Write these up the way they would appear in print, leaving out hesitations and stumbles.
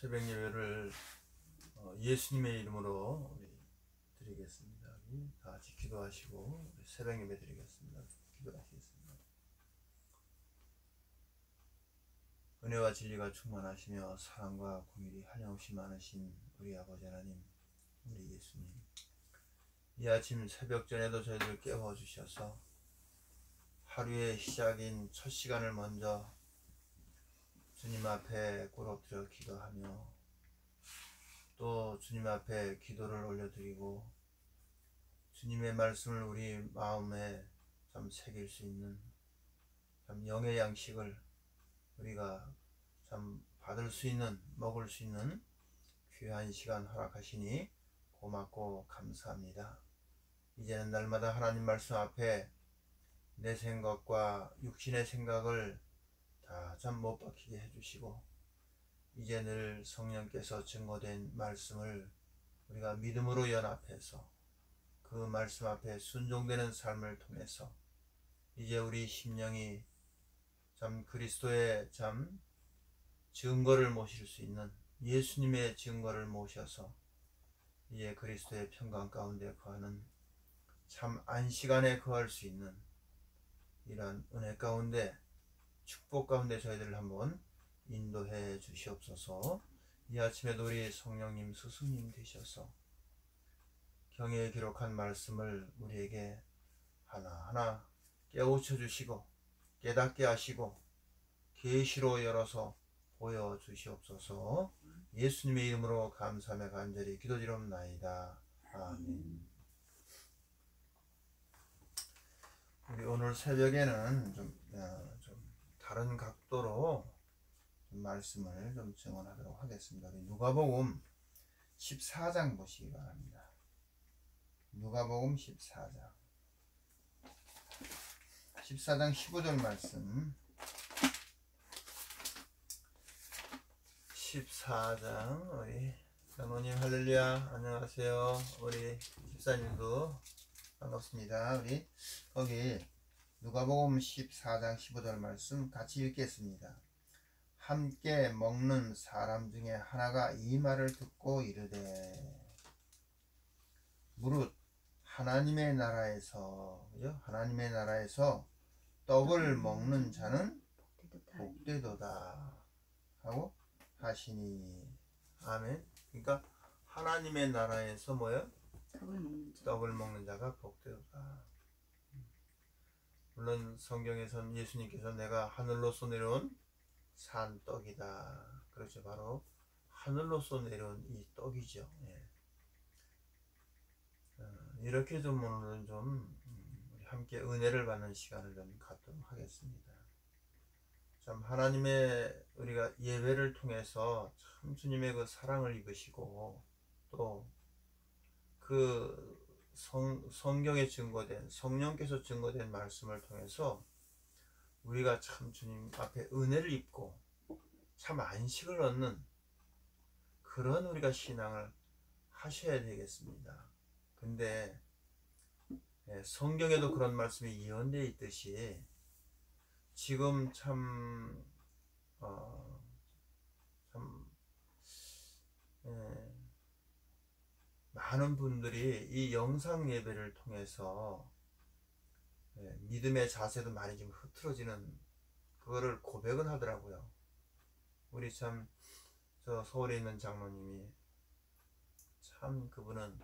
새벽 예배를 예수님의 이름으로 우리 드리겠습니다. 우리 다 같이 기도하시고 우리 새벽 예배 드리겠습니다. 기도하시겠습니다. 은혜와 진리가 충만하시며 사랑과 공의이 한량없이 많으신 우리 아버지 하나님, 우리 예수님, 이 아침 새벽 전에도 저희들 깨워주셔서 하루의 시작인 첫 시간을 먼저 주님 앞에 꿇어엎드려 기도하며 또 주님 앞에 기도를 올려드리고 주님의 말씀을 우리 마음에 참 새길 수 있는 참 영의 양식을 우리가 참 받을 수 있는, 먹을 수 있는 귀한 시간 허락하시니 고맙고 감사합니다. 이제는 날마다 하나님 말씀 앞에 내 생각과 육신의 생각을 다 참 못 박히게 해주시고 이제 늘 성령께서 증거된 말씀을 우리가 믿음으로 연합해서 그 말씀 앞에 순종되는 삶을 통해서 이제 우리 심령이 참 그리스도의 참 증거를 모실 수 있는, 예수님의 증거를 모셔서 이제 그리스도의 평강 가운데 거하는 참 안식안에 거할 수 있는 이러한 은혜 가운데, 축복 가운데 저희들을 한번 인도해 주시옵소서. 이 아침에도 우리 성령님 스승님 되셔서 경에 기록한 말씀을 우리에게 하나하나 깨우쳐 주시고 깨닫게 하시고 계시로 열어서 보여주시옵소서. 예수님의 이름으로 감사하며 간절히 기도드리옵나이다. 아멘. 우리 오늘 새벽에는 좀 다른 각도로 좀 말씀을 좀 증언하도록 하겠습니다. 우리 누가복음 14장 보시기 바랍니다. 누가복음 14장 15절 말씀. 14장 우리 장로님 할렐루야, 안녕하세요. 우리 집사님도 반갑습니다. 우리 거기 누가복음 14장 15절 말씀 같이 읽겠습니다. 함께 먹는 사람 중에 하나가 이 말을 듣고 이르되, 무릇 하나님의 나라에서, 그죠? 하나님의 나라에서 떡을 먹는 자는 복되도다 하고 하시니. 아멘. 그러니까 하나님의 나라에서 뭐요? 떡을 먹는 자가 복되도다. 물론 성경에서는 예수님께서 내가 하늘로서 내려온 산떡이다. 그렇죠. 바로 하늘로서 내려온 이 떡이죠. 예. 이렇게 좀 오늘은 좀 우리 함께 은혜를 받는 시간을 좀 갖도록 하겠습니다. 참 하나님의 우리가 예배를 통해서 참 주님의 그 사랑을 입으시고 또 그 성경에 증거된, 성령께서 증거된 말씀을 통해서 우리가 참 주님 앞에 은혜를 입고 참 안식을 얻는 그런 우리가 신앙을 하셔야 되겠습니다. 근데 성경에도 그런 말씀이 예언되어 있듯이 지금 참 많은 분들이 이 영상 예배를 통해서 믿음의 자세도 많이 좀 흐트러지는 그거를 고백은 하더라고요. 우리 참 저 서울에 있는 장로님이 참 그분은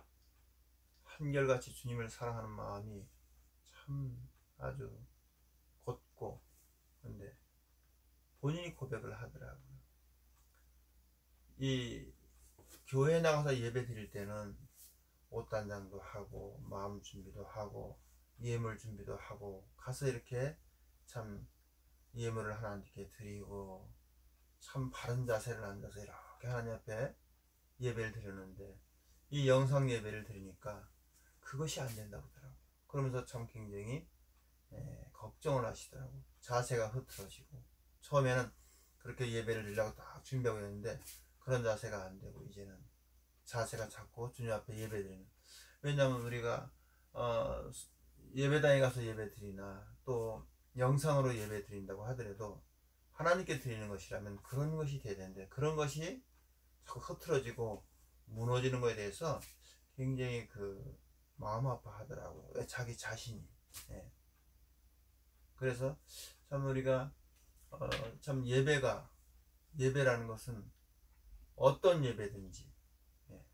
한결같이 주님을 사랑하는 마음이 참 아주 곧고, 근데 본인이 고백을 하더라고요. 이 교회 나가서 예배 드릴 때는 옷단장도 하고 마음 준비도 하고 예물 준비도 하고 가서 이렇게 참 예물을 하나님께 드리고 참 바른 자세를 앉아서 이렇게 하나님 앞에 예배를 드리는데 이 영상 예배를 드리니까 그것이 안 된다고 하더라고요. 그러면서 참 굉장히 걱정을 하시더라고요. 자세가 흐트러지고, 처음에는 그렇게 예배를 드리려고 딱 준비하고 있는데 그런 자세가 안 되고 이제는 자세가 자꾸 주님 앞에 예배 드리는. 왜냐하면 우리가 예배당에 가서 예배 드리나 또 영상으로 예배 드린다고 하더라도 하나님께 드리는 것이라면 그런 것이 돼야 되는데 그런 것이 자꾸 흐트러지고 무너지는 거에 대해서 굉장히 그 마음 아파하더라고요. 왜 자기 자신이. 예. 그래서 참 우리가 참 예배라는 것은 어떤 예배든지 예,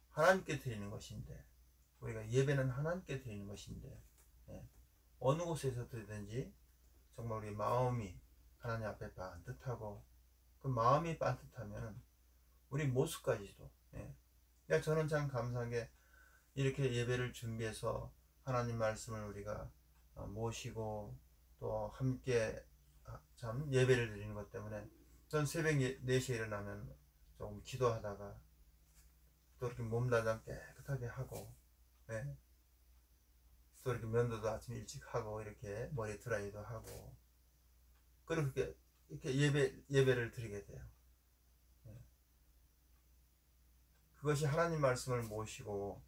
하나님께 드리는 것인데, 우리가 예배는 하나님께 드리는 것인데 예, 어느 곳에서 드리든지 정말 우리 마음이 하나님 앞에 반듯하고, 그 마음이 반듯하면 우리 모습까지도 예. 그러니까 저는 참 감사한 게, 이렇게 예배를 준비해서 하나님 말씀을 우리가 모시고 또 함께 참 예배를 드리는 것 때문에, 전 새벽 4시에 일어나면 조금 기도하다가 또 이렇게 몸단장 깨끗하게 하고 예. 또 이렇게 면도도 아침 일찍 하고 이렇게 머리 드라이도 하고, 그리고 이렇게 예배를 드리게 돼요. 예. 그것이 하나님 말씀을 모시고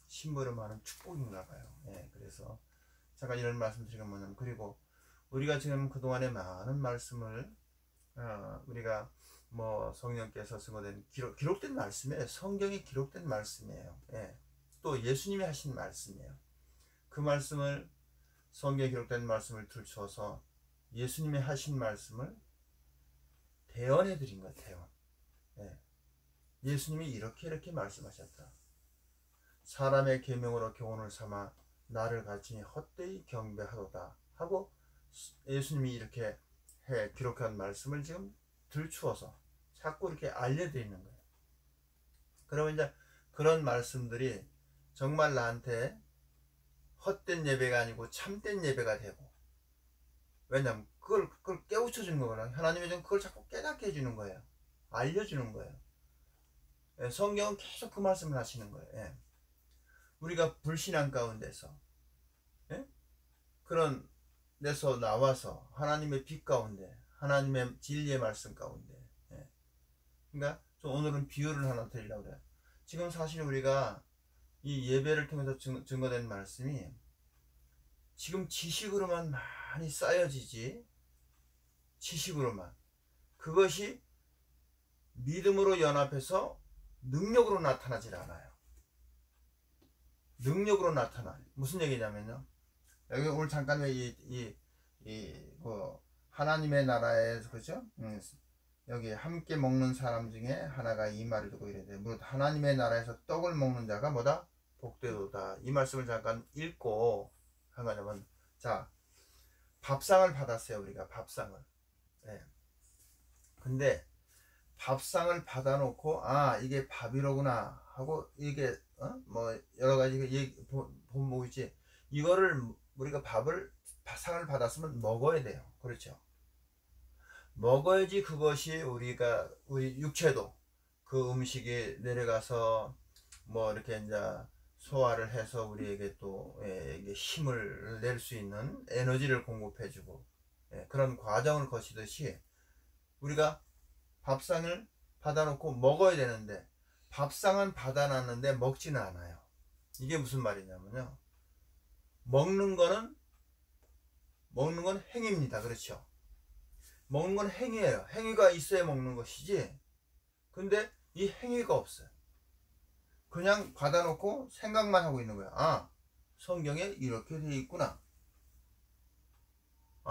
심부름하는 축복인가 봐요. 예. 그래서 잠깐 이런 말씀 드리면 뭐냐면, 그리고 우리가 지금 그동안에 많은 말씀을 우리가 뭐 성령께서 증거된 기록된 말씀이에요. 성경이 기록된 말씀이에요. 예. 또 예수님이 하신 말씀이에요. 그 말씀을, 성경에 기록된 말씀을 들추어서 예수님이 하신 말씀을 대언해 드린 거예요. 대언. 예. 예수님이 이렇게 말씀하셨다. 사람의 계명으로 교훈을 삼아 나를 가르치니 헛되이 경배하도다 하고, 예수님이 이렇게 기록한 말씀을 지금 들추어서 자꾸 이렇게 알려드리는 거예요. 그러면 이제 그런 말씀들이 정말 나한테 헛된 예배가 아니고 참된 예배가 되고, 왜냐하면 그걸 깨우쳐 주는 거구나. 하나님이 좀 그걸 자꾸 깨닫게 해주는 거예요. 알려주는 거예요. 예, 성경은 계속 그 말씀을 하시는 거예요. 예. 우리가 불신앙 가운데서 예? 그런 데서 나와서 하나님의 빛 가운데, 하나님의 진리의 말씀 가운데 예. 그러니까 좀 오늘은 비유를 하나 드리려고 그래요. 지금 사실 우리가 이 예배를 통해서 증거된 말씀이 지금 지식으로만 많이 쌓여지지, 지식으로만, 그것이 믿음으로 연합해서 능력으로 나타나질 않아요. 능력으로 나타나요. 무슨 얘기냐면요, 여기 오늘 잠깐 뭐 하나님의 나라에서, 그죠? 여기 함께 먹는 사람 중에 하나가 이 말을 듣고 이래야 돼. 무릇 하나님의 나라에서 떡을 먹는 자가 뭐다? 복되도다. 이 말씀을 잠깐 읽고 하냐면, 자, 밥상을 받았어요. 우리가 밥상을. 예. 근데 밥상을 받아놓고 이게 밥이로구나 하고, 이게 뭐 여러 가지 보면 뭐지, 이거를 우리가 상을 받았으면 먹어야 돼요. 그렇죠? 먹어야지 그것이 우리 육체도 그 음식이 내려가서 뭐 이렇게 이제 소화를 해서 우리에게 또 힘을 낼 수 있는 에너지를 공급해주고 그런 과정을 거치듯이, 우리가 밥상을 받아놓고 먹어야 되는데 밥상은 받아놨는데 먹지는 않아요. 이게 무슨 말이냐면요, 먹는 건 행위입니다. 그렇죠? 먹는 건 행위예요. 행위가 있어야 먹는 것이지, 근데 이 행위가 없어요. 그냥 받아놓고 생각만 하고 있는 거야. 성경에 이렇게 되어 있구나.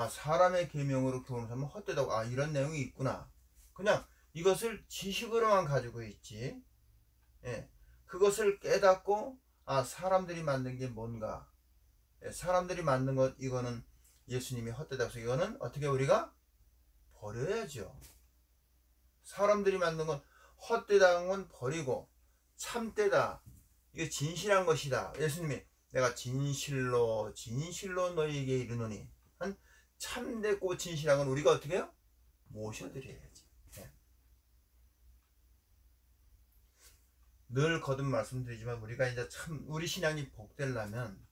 사람의 계명으로 교훈을 하면 헛되다고, 이런 내용이 있구나. 그냥 이것을 지식으로만 가지고 있지, 그것을 깨닫고 사람들이 만든 게 뭔가, 사람들이 만든 것, 이거는 예수님이 헛되다고 해서 이거는 어떻게 우리가 버려야죠. 사람들이 만든 건 헛되다는 건 버리고, 참되다, 이게 진실한 것이다. 예수님이 내가 진실로 너희에게 이르노니 한 참되고 진실한 건 우리가 어떻게 해요? 모셔드려야지. 늘 거듭 말씀드리지만, 우리가 이제 참 우리 신앙이 복되려면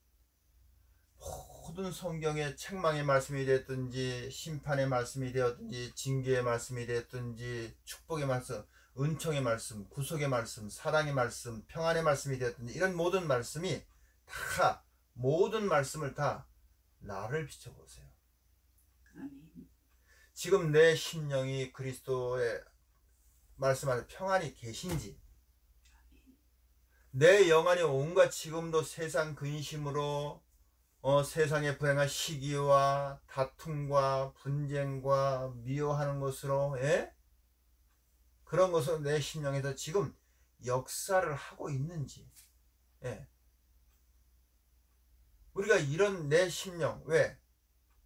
모든 성경의 책망의 말씀이 되었든지, 심판의 말씀이 되었든지, 징계의 말씀이 되었든지, 축복의 말씀, 은총의 말씀, 구속의 말씀, 사랑의 말씀, 평안의 말씀이 되었든지, 이런 모든 말씀이 모든 말씀을 다 나를 비춰보세요. 지금 내 심령이 그리스도의 말씀하는 평안이 계신지, 내 영안이 온갖 지금도 세상 근심으로 세상에 불행한 시기와 다툼과 분쟁과 미워하는 것으로 그런 것으로 내 심령에서 지금 역사를 하고 있는지. 우리가 이런 내 심령, 왜?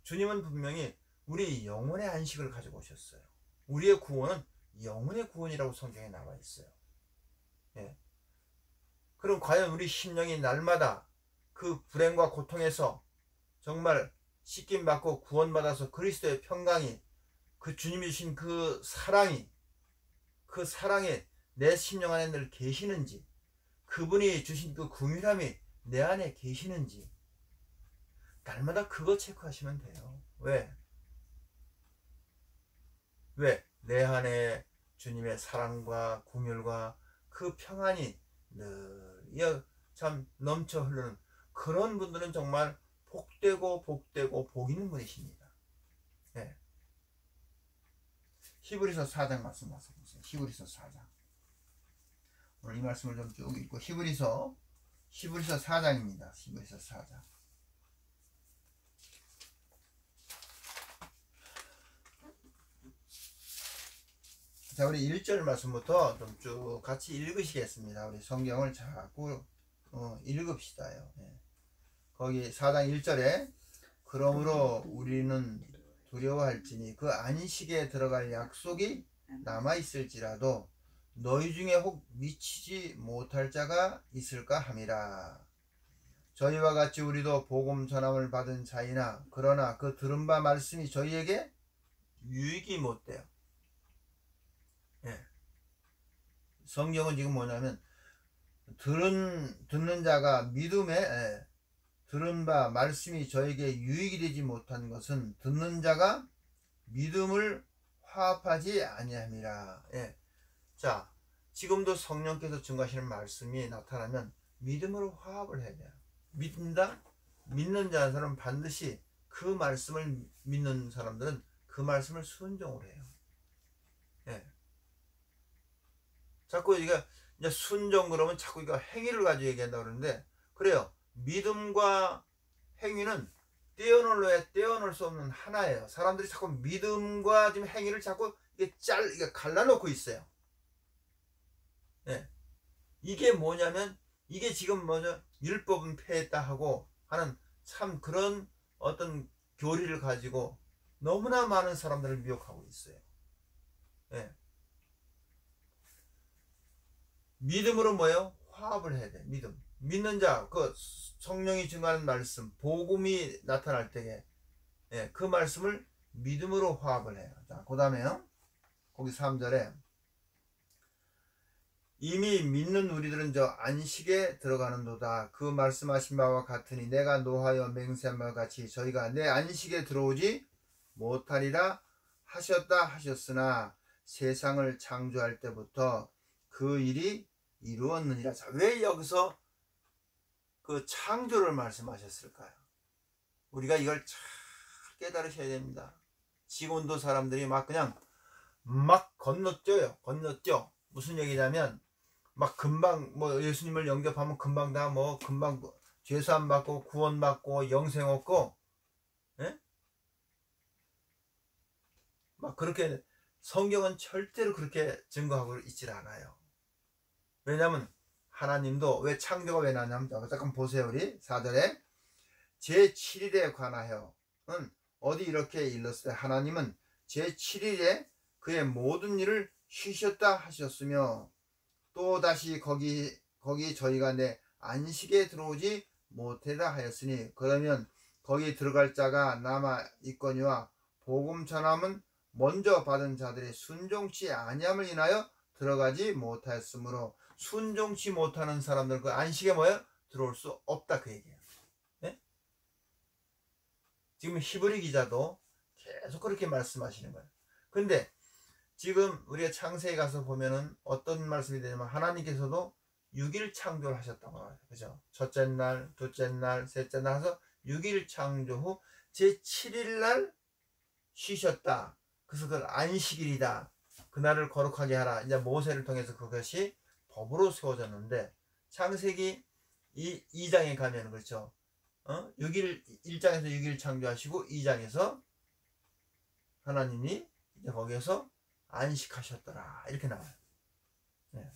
주님은 분명히 우리 영혼의 안식을 가지고 오셨어요. 우리의 구원은 영혼의 구원이라고 성경에 나와 있어요. 그럼 과연 우리 심령이 날마다 그 불행과 고통에서 정말 씻김받고 구원받아서 그리스도의 평강이, 그 주님이 주신 그 사랑이, 그 사랑에 내 심령 안에 늘 계시는지, 그분이 주신 그 긍휼함이 내 안에 계시는지, 날마다 그거 체크하시면 돼요. 왜? 내 안에 주님의 사랑과 긍휼과 그 평안이 늘 참 넘쳐 흐르는 그런 분들은 정말 복되고 복되고 복 있는 분이십니다. 히브리서 4장 말씀 보세요. 히브리서 4장. 오늘 이 말씀을 좀 쭉 읽고 히브리서 4장입니다. 히브리서 4장. 자, 우리 1절 말씀부터 좀 쭉 같이 읽으시겠습니다. 우리 성경을 자꾸 읽읍시다요. 거기 4장 1절에 그러므로 우리는 두려워할지니 그 안식에 들어갈 약속이 남아있을지라도 너희 중에 혹 미치지 못할 자가 있을까 함이라. 저희와 같이 우리도 복음 전함을 받은 자이나 그러나 그 들은 바 말씀이 저희에게 유익이 못돼요. 성경은 지금 뭐냐면 듣는 자가 믿음에 들은 바 말씀이 저에게 유익이 되지 못한 것은 듣는 자가 믿음을 화합하지 아니함이라. 자, 지금도 성령께서 증거하시는 말씀이 나타나면 믿음으로 화합을 해야 돼요. 믿는다? 믿는 자는 사람은 반드시 그 말씀을 믿는 사람들은 그 말씀을 순종을 해요. 자꾸 이제 순종 그러면 자꾸 이거 행위를 가지고 얘기한다 그러는데, 그래요. 믿음과 행위는 떼어놓을 수 없는 하나예요. 사람들이 자꾸 믿음과 지금 행위를 자꾸 이게 갈라놓고 있어요. 이게 뭐냐면, 이게 지금 뭐죠? 율법은 폐했다 하고 하는 참 그런 어떤 교리를 가지고 너무나 많은 사람들을 미혹하고 있어요. 믿음으로 뭐예요? 화합을 해야 돼. 믿는 자, 그 성령이 증거하는 말씀, 복음이 나타날 때에 그 말씀을 믿음으로 화합을 해요. 자, 그 다음에요. 거기 3절에 이미 믿는 우리들은 저 안식에 들어가는도다. 그 말씀하신 바와 같으니 내가 노하여 맹세한 바와 같이 저희가 내 안식에 들어오지 못하리라 하셨다 하셨으나 세상을 창조할 때부터 그 일이 이루었느니라. 자, 왜 여기서 그 창조를 말씀하셨을까요? 우리가 이걸 잘 깨달으셔야 됩니다. 지금도 사람들이 그냥 건너뛰어요. 무슨 얘기냐면 금방 예수님을 영접하면 금방 다 금방 죄사함 받고 구원 받고 영생 얻고 그렇게 성경은 절대로 그렇게 증거하고 있질 않아요. 왜냐하면 하나님도 왜 창조가 왜 나냐면 잠깐 보세요. 우리 4절에 제7일에 관하여는 어디 이렇게 일렀을 때 하나님은 제7일에 그의 모든 일을 쉬셨다 하셨으며 또 다시 거기 저희가 내 안식에 들어오지 못하리라 하였으니 그러면 거기 들어갈 자가 남아 있거니와 복음 전함은 먼저 받은 자들의 순종치 아니함을 인하여 들어가지 못하였으므로 순종치 못하는 사람들 그 안식에 들어올 수 없다 그 얘기예요. 지금 히브리 기자도 계속 그렇게 말씀하시는 거예요. 근데 지금 우리가 창세에 가서 보면은 어떤 말씀이 되냐면 하나님께서도 6일 창조를 하셨다고 해요. 그죠? 첫째 날, 둘째 날, 셋째 날 해서 6일 창조 후 제7일 날 쉬셨다. 그래서 그걸 안식일이다. 그날을 거룩하게 하라. 이제 모세를 통해서 그것이 법으로 세워졌는데 창세기 2장에 가면 그렇죠. 6일 1장에서 6일 창조하시고 2장에서 하나님이 이제 거기에서 안식하셨더라 이렇게 나와요. 네.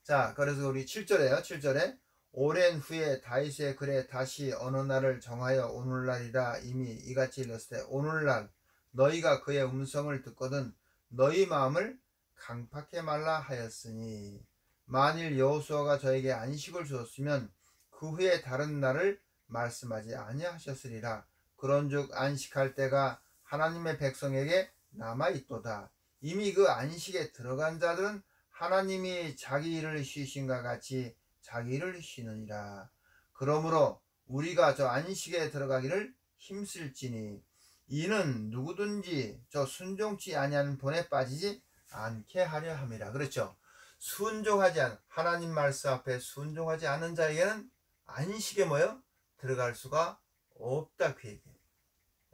자, 그래서 우리 7절에요. 7절에 오랜 후에 다윗의 글에 다시 어느 날을 정하여 오늘날이라 이미 이같이 일렀을 때 오늘날 너희가 그의 음성을 듣거든 너희 마음을 강팍해 말라 하였으니 만일 여호수아가 저에게 안식을 주었으면 그 후에 다른 날을 말씀하지 아니하셨으리라. 그런즉 안식할 때가 하나님의 백성에게 남아있도다. 이미 그 안식에 들어간 자들은 하나님이 자기 일을 쉬신가 같이 자기 일을 쉬느니라. 그러므로 우리가 저 안식에 들어가기를 힘쓸지니 이는 누구든지 저 순종치 아니하는 본에 빠지지 않게 하려 함이라. 그렇죠. 순종하지 않은 하나님 말씀 앞에 순종하지 않은 자에게는 안식에 뭐요? 들어갈 수가 없다 그 얘기예요.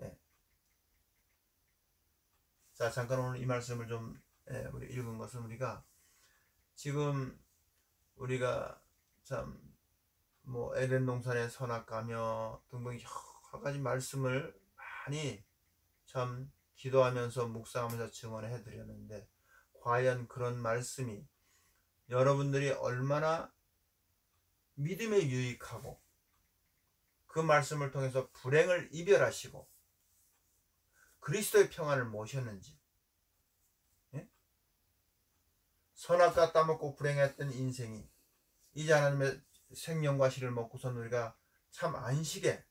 예. 자, 잠깐 오늘 이 말씀을 좀 우리 읽은 것은 우리가 지금 우리가 참 뭐 에덴 동산에 선악과며 등등 여러 가지 말씀을 많이 참 기도하면서 묵상하면서 증언해 드렸는데 과연 그런 말씀이 여러분들이 얼마나 믿음에 유익하고 그 말씀을 통해서 불행을 이별하시고 그리스도의 평안을 모셨는지, 예? 선악과 따먹고 불행했던 인생이 이제 하나님의 생명과 실을 먹고선 우리가 참 안식에,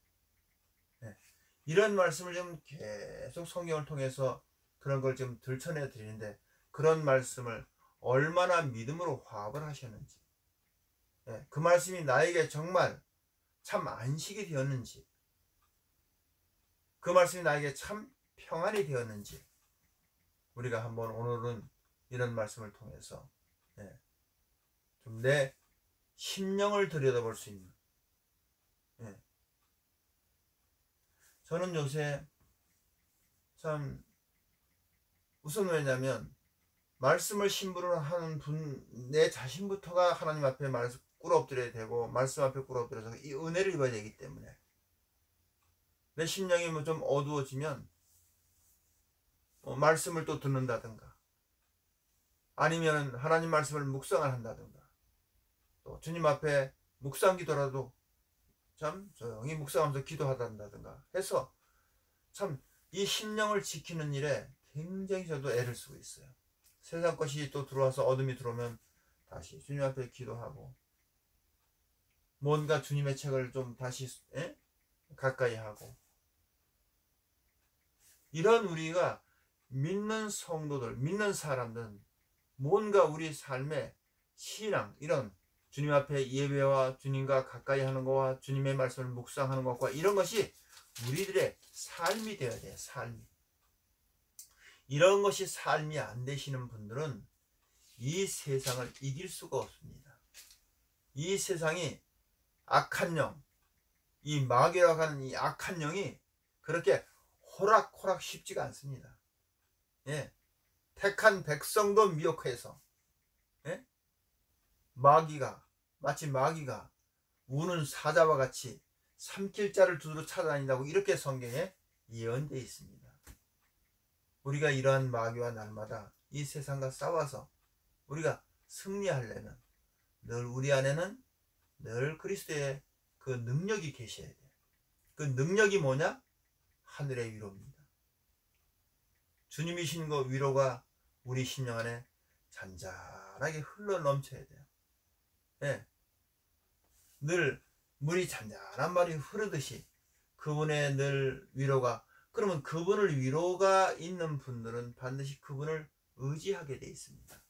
예, 이런 말씀을 좀 계속 성경을 통해서 그런 걸 좀 들춰내 드리는데 그런 말씀을 얼마나 믿음으로 화합을 하셨는지, 예, 그 말씀이 나에게 정말 참 안식이 되었는지, 그 말씀이 나에게 참 평안이 되었는지 우리가 한번 오늘은 이런 말씀을 통해서, 예, 좀 내 심령을 들여다볼 수 있는, 예. 저는 요새 참 우선 왜냐면 말씀을 심부름 하는 내 자신부터가 하나님 앞에 꿇어 엎드려야 되고 말씀 앞에 꿇어 엎드려서 이 은혜를 입어야 되기 때문에 내 심령이 뭐 좀 어두워지면 말씀을 또 듣는다든가 아니면 하나님 말씀을 묵상을 한다든가 또 주님 앞에 묵상 기도라도 참 조용히 묵상하면서 기도하다든가 해서 참 이 심령을 지키는 일에 굉장히 저도 애를 쓰고 있어요. 세상 것이 또 들어와서 어둠이 들어오면 다시 주님 앞에 기도하고 뭔가 주님의 책을 좀 다시 가까이 하고 이런 우리가 믿는 성도들, 믿는 사람들은 뭔가 우리 삶의 신앙 이런 주님 앞에 예배와 주님과 가까이 하는 것과 주님의 말씀을 묵상하는 것과 이런 것이 우리들의 삶이 되어야 돼요. 삶이. 이런 것이 삶이 안 되시는 분들은 이 세상을 이길 수가 없습니다. 이 세상이 악한 영, 이 마귀라고 하는 이 악한 영이 그렇게 호락호락 쉽지가 않습니다. 예. 택한 백성도 미혹해서, 예? 마치 마귀가 우는 사자와 같이 삼킬 자를 두드러 찾아다닌다고 이렇게 성경에 예언되어 있습니다. 우리가 이러한 마귀와 날마다 이 세상과 싸워서 우리가 승리하려면 늘 우리 안에는 늘 그리스도의 그 능력이 계셔야 돼요. 그 능력이 뭐냐? 하늘의 위로입니다. 주님이 주신 그 위로가 우리 심령 안에 잔잔하게 흘러 넘쳐야 돼요. 예. 늘 물이 잔잔한 말이 흐르듯이 그분의 늘 위로가, 그러면 그분을 위로가 있는 분들은 반드시 그분을 의지하게 되어 있습니다.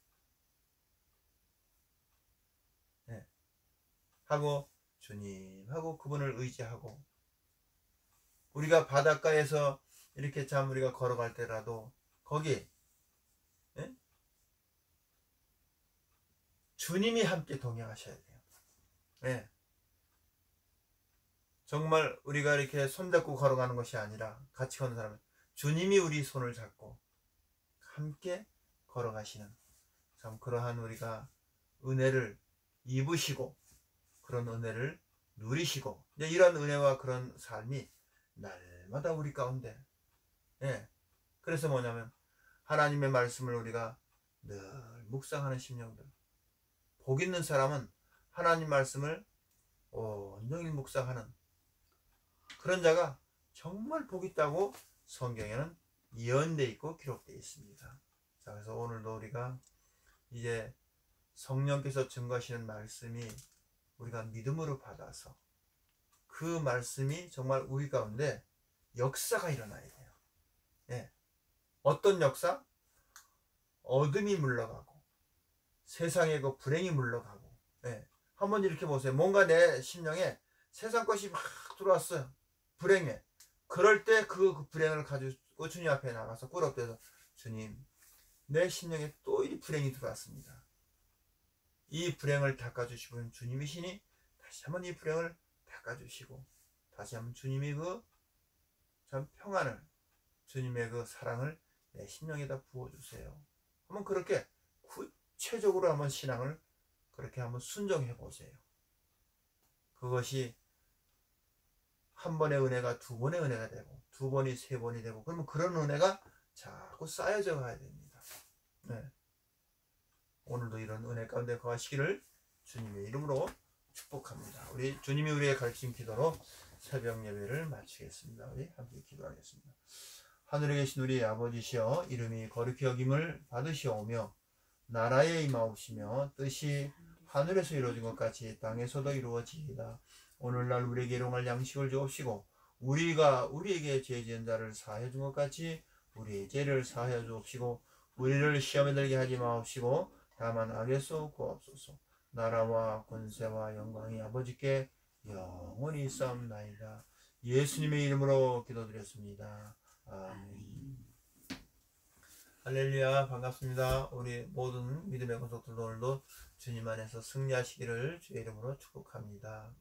예. 하고 주님하고 그분을 의지하고 우리가 바닷가에서 이렇게 참 우리가 걸어갈 때라도 거기, 예? 주님이 함께 동행하셔야 돼요. 예. 정말 우리가 이렇게 손잡고 걸어가는 것이 아니라 같이 걷는 사람은 주님이 우리 손을 잡고 함께 걸어가시는 참 그러한 우리가 은혜를 입으시고 그런 은혜를 누리시고 이제 이런 은혜와 그런 삶이 날마다 우리 가운데 그래서 뭐냐면 하나님의 말씀을 우리가 늘 묵상하는 심령들 복 있는 사람은 하나님 말씀을 온종일 묵상하는 그런 자가 정말 복 있다고 성경에는 예언되어 있고 기록되어 있습니다. 자, 그래서 오늘도 우리가 이제 성령께서 증거하시는 말씀이 우리가 믿음으로 받아서 그 말씀이 정말 우리 가운데 역사가 일어나야 돼요. 어떤 역사? 어둠이 물러가고 세상의 그 불행이 물러가고 한번 이렇게 보세요. 뭔가 내 심령에 세상 것이 막 들어왔어요. 불행해. 그럴 때 그 불행을 가지고 주님 앞에 나가서 꿇어엎드려서 주님 내 심령에 또 이 불행이 들어왔습니다. 이 불행을 닦아주시고 주님이시니 다시 한번 이 불행을 닦아주시고 다시 한번 주님이 그 참 평안을 주님의 그 사랑을 내 심령에다 부어주세요. 한번 그렇게 구체적으로 한번 신앙을 그렇게 한번 순종해 보세요. 그것이 한 번의 은혜가 두 번의 은혜가 되고 두 번이 세 번이 되고 그러면 그런 은혜가 자꾸 쌓여져 가야 됩니다. 오늘도 이런 은혜 가운데 거하시기를 주님의 이름으로 축복합니다. 우리 주님이 우리의 가르침 기도로 새벽 예배를 마치겠습니다. 우리 함께 기도하겠습니다. 하늘에 계신 우리 아버지시여 이름이 거룩히 여김을 받으시오며 나라에 임하옵시며 뜻이 하늘에서 이루어진 것 같이 땅에서도 이루어지이다. 오늘날 우리에게 일용할 양식을 주옵시고 우리가 우리에게 죄 지은 자를 사하여 준 것 같이 우리의 죄를 사하여 주옵시고 우리를 시험에 들게 하지 마옵시고 다만 악에서 구하옵소서. 나라와 권세와 영광이 아버지께 영원히 있사옵나이다. 예수님의 이름으로 기도드렸습니다. 아멘. 할렐루야. 반갑습니다. 우리 모든 믿음의 권속들도 오늘도 주님 안에서 승리하시기를 주의 이름으로 축복합니다.